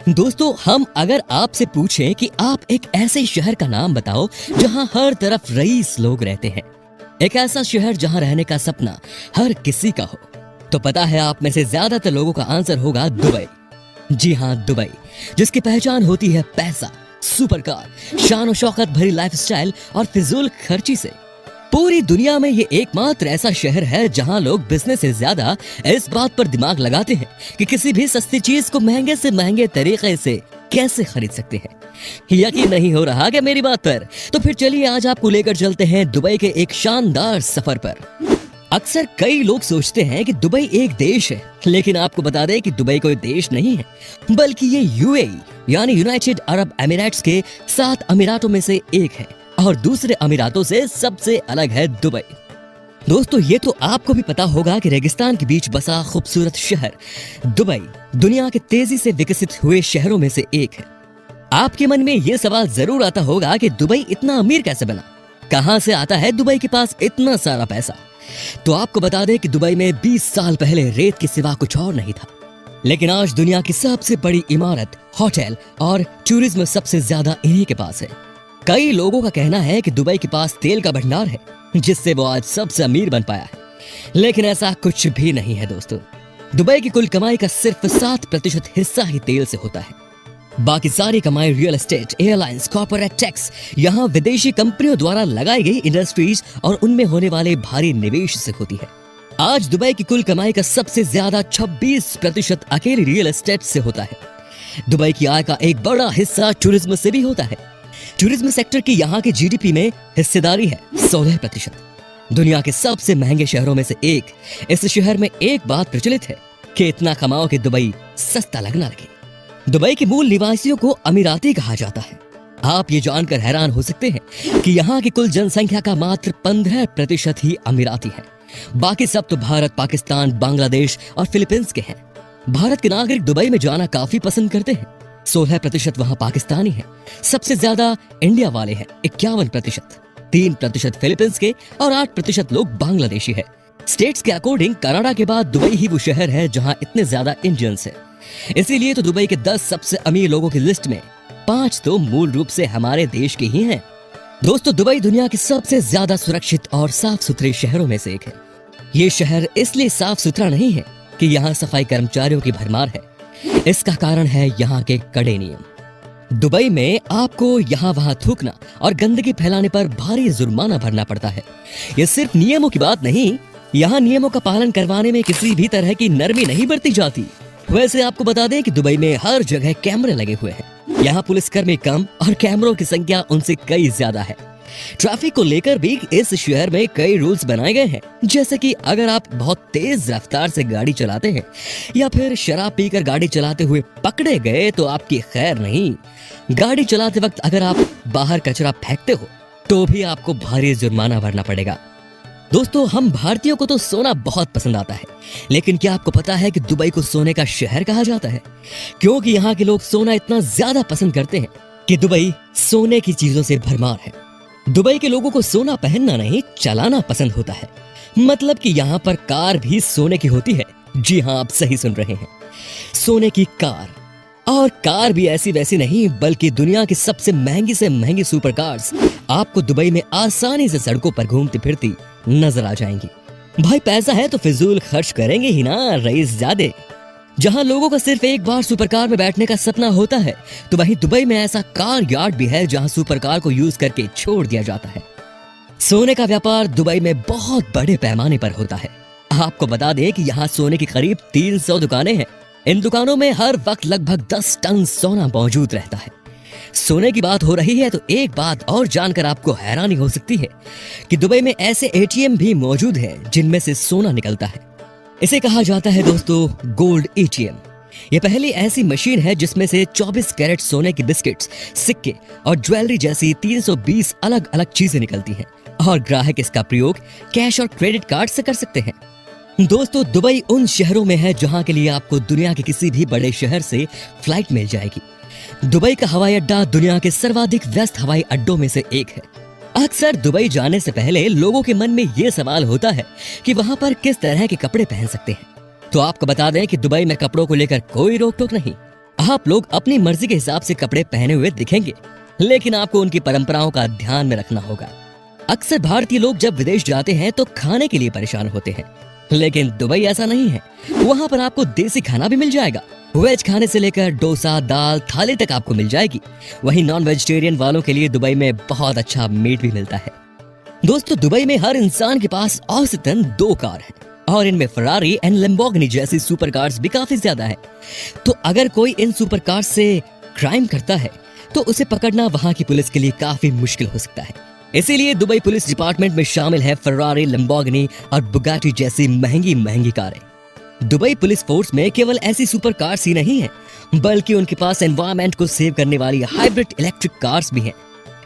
दोस्तों, हम अगर आपसे पूछें कि आप एक ऐसे शहर का नाम बताओ जहां हर तरफ रईस लोग रहते हैं, एक ऐसा शहर जहां रहने का सपना हर किसी का हो, तो पता है आप में से ज्यादातर लोगों का आंसर होगा दुबई। जी हाँ, दुबई, जिसकी पहचान होती है पैसा, सुपर कार, शान और शौकत भरी लाइफस्टाइल और फिजूल खर्ची से। पूरी दुनिया में ये एकमात्र ऐसा शहर है जहां लोग बिजनेस से ज्यादा इस बात पर दिमाग लगाते हैं कि किसी भी सस्ती चीज को महंगे से महंगे तरीके से कैसे खरीद सकते हैं। यकीन नहीं हो रहा क्या मेरी बात पर? तो फिर चलिए आज आपको लेकर चलते हैं दुबई के एक शानदार सफर पर। अक्सर कई लोग सोचते हैं कि दुबई एक देश है, लेकिन आपको बता दें कि दुबई कोई देश नहीं है, बल्कि ये यूएई यानी यूनाइटेड अरब एमिरेट्स के 7 अमीरातों में से एक है और दूसरे अमीरातों से सबसे अलग है दुबई। दोस्तों, ये तो आपको भी पता होगा कि रेगिस्तान के बीच बसा खूबसूरत शहर दुबई दुनिया के तेजी से विकसित हुए शहरों में से एक है। आपके मन में ये सवाल जरूर आता होगा कि दुबई इतना अमीर कैसे बना, कहां से आता है दुबई के पास इतना सारा पैसा। तो आपको बता दें कि दुबई में 20 साल पहले रेत के सिवा कुछ और नहीं था, लेकिन आज दुनिया की सबसे बड़ी इमारत, होटल और टूरिज्म सबसे ज्यादा इन्हीं के पास है। कई लोगों का कहना है कि दुबई के पास तेल का भंडार है जिससे वो आज सबसे अमीर बन पाया है, लेकिन ऐसा कुछ भी नहीं है दोस्तों। दुबई की कुल कमाई का सिर्फ 7% हिस्सा ही तेल से होता है। बाकी सारी कमाई real estate, airlines, corporate tax, यहाँ विदेशी कंपनियों द्वारा लगाई गई इंडस्ट्रीज और उनमें होने वाले भारी निवेश से होती है। आज दुबई की कुल कमाई का सबसे ज्यादा 26% अकेले रियल एस्टेट से होता है। दुबई की आय का एक बड़ा हिस्सा टूरिज्म से भी होता है। टूरिज्म सेक्टर की यहाँ के जीडीपी में हिस्सेदारी है 16%। दुनिया के सबसे महंगे शहरों में से एक इस शहर में एक बात प्रचलित है कि इतना कमाओ कि दुबई सस्ता लगना लगे। दुबई के मूल निवासियों को अमीराती कहा जाता है। आप ये जानकर हैरान हो सकते हैं कि यहाँ की कुल जनसंख्या का मात्र 15% ही अमीराती है। बाकी सब तो भारत, पाकिस्तान, बांग्लादेश और फिलीपींस के हैं। भारत के नागरिक दुबई में जाना काफी पसंद करते हैं। 16% वहाँ पाकिस्तानी है। सबसे ज्यादा इंडिया वाले हैं 51%, 3% फिलीपींस के और 8% लोग बांग्लादेशी है। स्टेट्स के अकॉर्डिंग कनाडा के बाद दुबई ही वो शहर है जहाँ इतने ज्यादा इंडियंस है। इसीलिए तो दुबई के 10 सबसे अमीर लोगों की लिस्ट में 5 तो मूल रूप से हमारे देश के ही हैं। दोस्तों, दुबई दुनिया के सबसे ज्यादा सुरक्षित और साफ सुथरे शहरों में से एक है। ये शहर इसलिए साफ सुथरा नहीं है कि यहाँ सफाई कर्मचारियों की भरमार है, इसका कारण है यहाँ के कड़े नियम। दुबई में आपको यहाँ वहाँ थूकना और गंदगी फैलाने पर भारी जुर्माना भरना पड़ता है। ये सिर्फ नियमों की बात नहीं, यहाँ नियमों का पालन करवाने में किसी भी तरह की नरमी नहीं बरती जाती। वैसे आपको बता दें कि दुबई में हर जगह कैमरे लगे हुए हैं। यहाँ पुलिसकर्मी कम और कैमरों की संख्या उनसे कई ज्यादा है। ट्रैफिक को लेकर भी इस शहर में कई रूल्स बनाए गए हैं, जैसे कि अगर आप बहुत तेज रफ्तार से गाड़ी चलाते हैं या फिर शराब पीकर गाड़ी चलाते हुए पकड़े गए तो आपकी खैर नहीं। गाड़ी चलाते वक्त अगर आप बाहर कचरा फेंकते हो तो भी आपको भारी जुर्माना भरना पड़ेगा। दोस्तों, हम भारतीयों को तो सोना बहुत पसंद आता है, लेकिन क्या आपको पता है कि दुबई को सोने का शहर कहा जाता है? क्योंकि यहाँ के लोग सोना इतना ज्यादा पसंद करते हैं कि दुबई सोने की चीजों से भरमार है। दुबई के लोगों को सोना पहनना नहीं, चलाना पसंद होता है। मतलब कि यहाँ पर कार भी सोने की होती है। जी हाँ, आप सही सुन रहे हैं, सोने की कार। और कार भी ऐसी वैसी नहीं, बल्कि दुनिया की सबसे महंगी से महंगी सुपर कार्स आपको दुबई में आसानी से सड़कों पर घूमती फिरती नजर आ जाएंगी। भाई, पैसा है तो फिजूल खर्च करेंगे ही ना रईस ज़ादे। जहां लोगों का सिर्फ एक बार सुपर कार में बैठने का सपना होता है, तो वहीं दुबई में ऐसा कार यार्ड भी है जहां सुपर कार को यूज करके छोड़ दिया जाता है। सोने का व्यापार दुबई में बहुत बड़े पैमाने पर होता है। आपको बता दें कि यहाँ सोने की करीब 300 दुकानें हैं। इन दुकानों में हर वक्त लगभग 10 टन सोना मौजूद रहता है। सोने की बात हो रही है तो एक बात और जानकर आपको हैरानी हो सकती है कि दुबई में ऐसे एटीएम भी मौजूद हैं जिनमें से सोना निकलता है। इसे कहा जाता है दोस्तों गोल्ड एटीएम। ये पहली ऐसी मशीन है जिसमें से 24 कैरेट सोने की बिस्किट्स, सिक्के और ज्वेलरी जैसी 320 अलग अलग चीजें निकलती हैं और ग्राहक इसका प्रयोग कैश और क्रेडिट कार्ड से कर सकते हैं। दोस्तों, दुबई उन शहरों में है जहां के लिए आपको दुनिया के किसी भी बड़े शहर से फ्लाइट मिल जाएगी। दुबई का हवाई अड्डा दुनिया के सर्वाधिक व्यस्त हवाई अड्डों में से एक है। अक्सर दुबई जाने से पहले लोगों के मन में ये सवाल होता है कि वहां पर किस तरह के कपड़े पहन सकते हैं। तो आपको बता दें कि दुबई में कपड़ों को लेकर कोई रोक टोक नहीं। आप लोग अपनी मर्जी के हिसाब से कपड़े पहने हुए दिखेंगे, लेकिन आपको उनकी परंपराओं का ध्यान में रखना होगा। अक्सर भारतीय लोग जब विदेश जाते हैं तो खाने के लिए परेशान होते हैं, लेकिन दुबई ऐसा नहीं है। वहाँ पर आपको देसी खाना भी मिल जाएगा। वेज खाने से लेकर डोसा, दाल, थाली तक आपको मिल जाएगी। वहीं नॉन वेजिटेरियन वालों के लिए दुबई में बहुत अच्छा मीट भी मिलता है। दोस्तों, दुबई में हर इंसान के पास औसतन 2 कार हैं और इनमें फरारी एंड लैम्बोर्गिनी जैसी सुपर कार्स भी काफी ज्यादा है। तो अगर कोई इन सुपर कार्स से क्राइम करता है तो उसे पकड़ना वहाँ की पुलिस के लिए काफी मुश्किल हो सकता है। इसीलिए दुबई पुलिस डिपार्टमेंट में शामिल है फरारी, लैम्बोर्गिनी और बुगाटी जैसी महंगी महंगी कारें। दुबई पुलिस फोर्स में केवल ऐसी सुपर कार्स ही नहीं है, बल्कि उनके पास एनवायरनमेंट को सेव करने वाली हाइब्रिड इलेक्ट्रिक कार्स भी हैं।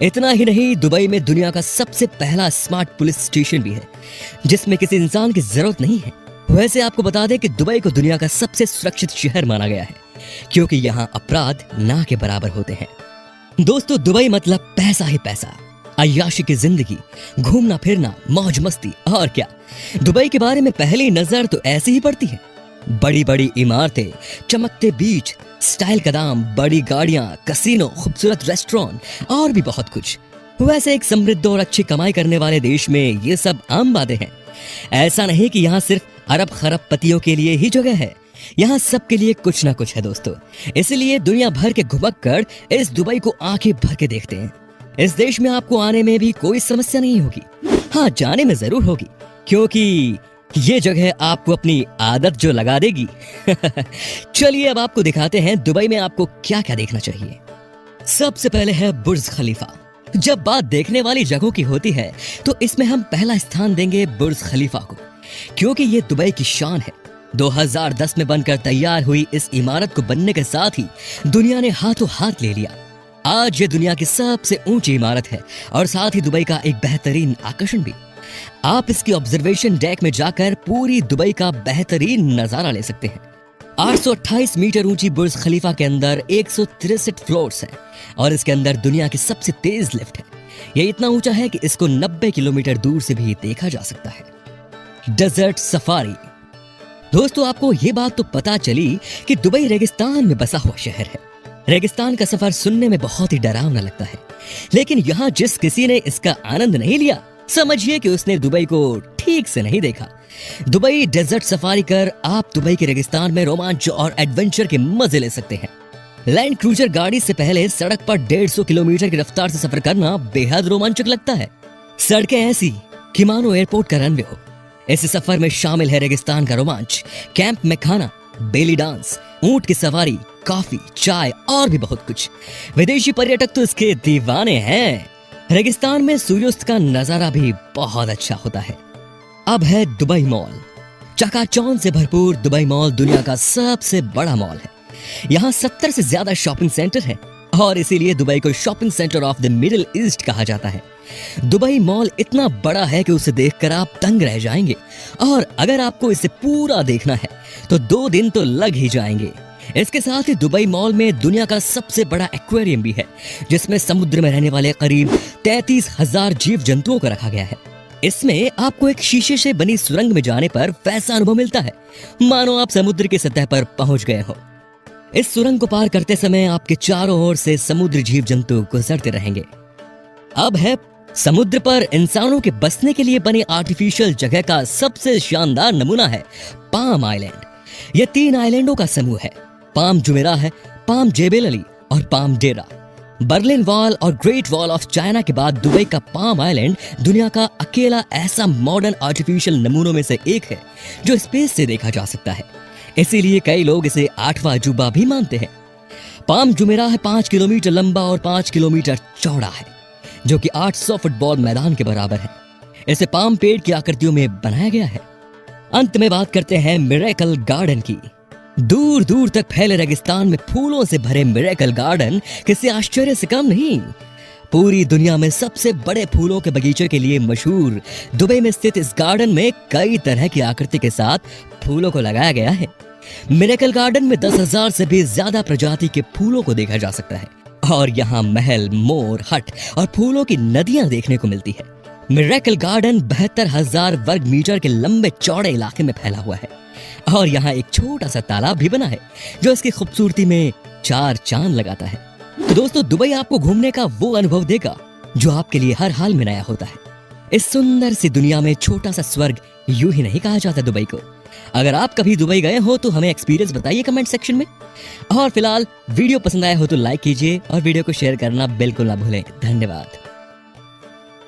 इतना ही नहीं, दुबई में दुनिया का सबसे पहला स्मार्ट पुलिस स्टेशन भी है, जिसमें किसी इंसान की जरूरत नहीं है। वैसे आपको बता दें कि दुबई को दुनिया का सबसे सुरक्षित शहर माना गया है, क्योंकि यहाँ अपराध ना के बराबर होते हैं। दोस्तों, दुबई मतलब पैसा ही पैसा, अय्याशी की जिंदगी, घूमना फिरना, मौज मस्ती और क्या। दुबई के बारे में पहली नजर तो ऐसी ही पड़ती है। बड़ी बड़ी इमारतें, चमकते बीच, स्टाइल का दाम, बड़ी गाड़ियां, कसिनो, खूबसूरत रेस्टोरेंट और भी बहुत कुछ। वैसे एक समृद्ध और अच्छी कमाई करने वाले देश में ये सब आम बातें हैं। ऐसा नहीं कि यहाँ सिर्फ अरब खरब पतियों के लिए ही जगह है, यहाँ सबके लिए कुछ ना कुछ है दोस्तों। इसलिए दुनिया भर के घुमक्कड़ इस दुबई को आंखें भर के देखते हैं। इस देश में आपको आने में भी कोई समस्या नहीं होगी। हाँ, जाने में जरूर होगी, क्योंकि ये जगह आपको अपनी आदत जो लगा देगी। चलिए अब आपको दिखाते हैं दुबई में आपको क्या क्या देखना चाहिए। सबसे पहले है बुर्ज खलीफा। जब बात देखने वाली जगहों की होती है तो इसमें हम पहला स्थान देंगे बुर्ज खलीफा को, क्योंकि ये दुबई की शान है। 2010 में बनकर तैयार हुई इस इमारत को बनने के साथ ही दुनिया ने हाथों हाथ ले लिया। आज ये दुनिया की सबसे ऊंची इमारत है और साथ ही दुबई का एक बेहतरीन आकर्षण भी। आप इसकी ऑब्जर्वेशन डेक में जाकर पूरी दुबई का बेहतरीन नजारा ले सकते हैं। 828 मीटर ऊंची बुर्ज खलीफा के अंदर 163 फ्लोर्स हैं और इसके अंदर दुनिया की सबसे तेज लिफ्ट है। यह इतना ऊंचा है कि इसको 90 किलोमीटर दूर से भी देखा जा सकता है। Desert safari. दोस्तों, आपको ये बात तो पता चली कि दुबई रेगिस्तान में बसा हुआ शहर है। रेगिस्तान का सफर सुनने में बहुत ही डरावना लगता है, लेकिन यहाँ जिस किसी ने इसका आनंद नहीं लिया, समझिए कि उसने दुबई को ठीक से नहीं देखा। दुबई डेजर्ट सफारी कर आप दुबई के रेगिस्तान में रोमांच और एडवेंचर के मजे ले सकते हैं। लैंड क्रूजर गाड़ी से पहले सड़क पर 150 किलोमीटर की रफ्तार से सफर करना बेहद रोमांचक लगता है। सड़कें ऐसी कि मानो एयरपोर्ट का रनवे हो। इस सफर में शामिल है रेगिस्तान का रोमांच, कैंप में खाना, बेली डांस, ऊंट की सवारी, कॉफी, चाय और भी बहुत कुछ। विदेशी पर्यटक तो इसके दीवाने हैं। रेगिस्तान में सूर्यास्त का नजारा भी बहुत अच्छा होता है। अब है दुबई मॉल। चकाचौंध से भरपूर दुबई मॉल दुनिया का सबसे बड़ा मॉल है। यहाँ 70 से ज्यादा शॉपिंग सेंटर हैं और इसीलिए दुबई को shopping centre of the middle east कहा जाता है। दुबई मॉल इतना बड़ा है कि उसे देखकर आप दंग रह जाएंगे, और अगर आपको इसे पूरा देखना है तो 2 दिन तो लग ही जाएंगे। इसके साथ ही दुबई मॉल में दुनिया का सबसे बड़ा एक्वेरियम भी है, जिसमें समुद्र में रहने वाले करीब 33,000 जीव जंतुओं को रखा गया है। इसमें आपको एक शीशे से बनी सुरंग में जाने पर वैसा अनुभव मिलता है मानो आप समुद्र की सतह पर पहुंच गए हो। इस सुरंग को पार करते समय आपके चारों ओर से समुद्री जीव जंतु गुजरते रहेंगे। अब है समुद्र पर इंसानों के बसने के लिए बने आर्टिफिशियल जगह का सबसे शानदार नमूना है पाम आइलैंड। यह 3 आइलैंडों का समूह है। पाम जुमेराह है, पाम जेबेल अली और पाम डेरा। बर्लिन वॉल और ग्रेट वॉल ऑफ चाइना के बाद दुबई का पाम आइलैंड दुनिया का अकेला ऐसा मॉडर्न आर्टिफिशियल नमूनों में से एक है जो स्पेस से देखा जा सकता है। इसीलिए कई लोग इसे 8वां अजूबा भी मानते हैं। पाम जुमेराह 5 किलोमीटर लंबा और 5 किलोमीटर चौड़ा है, जो कि 800 फुटबॉल मैदान के बराबर है। इसे पाम पेड़ की आकृतियों में बनाया गया है। अंत में बात करते हैं मिरेकल गार्डन की। दूर दूर तक फैले रेगिस्तान में फूलों से भरे मिरेकल गार्डन किसी आश्चर्य से कम नहीं। पूरी दुनिया में सबसे बड़े फूलों के बगीचे के लिए मशहूर दुबई में स्थित इस गार्डन में कई तरह की आकृति के साथ फूलों को लगाया गया है। मिरेकल गार्डन में 10,000 से भी ज्यादा प्रजाति के फूलों को देखा जा सकता है और यहाँ महल, मोर, हट और फूलों की नदियां देखने को मिलती है। मिरेकल गार्डन 72,000 वर्ग मीटर के लंबे चौड़े इलाके में फैला हुआ है और यहाँ एक छोटा सा तालाब भी बना है जो इसकी खूबसूरती में चार चांद लगाता है। तो दोस्तों, दुबई आपको घूमने का वो अनुभव देगा जो आपके लिए हर हाल में नया होता है। इस सुंदर सी दुनिया में छोटा सा स्वर्ग यूं ही नहीं कहा जाता दुबई को। अगर आप कभी दुबई गए हो तो हमें एक्सपीरियंस बताइए कमेंट सेक्शन में। और फिलहाल वीडियो पसंद आया हो तो लाइक कीजिए और वीडियो को शेयर करना बिल्कुल ना भूलें। धन्यवाद।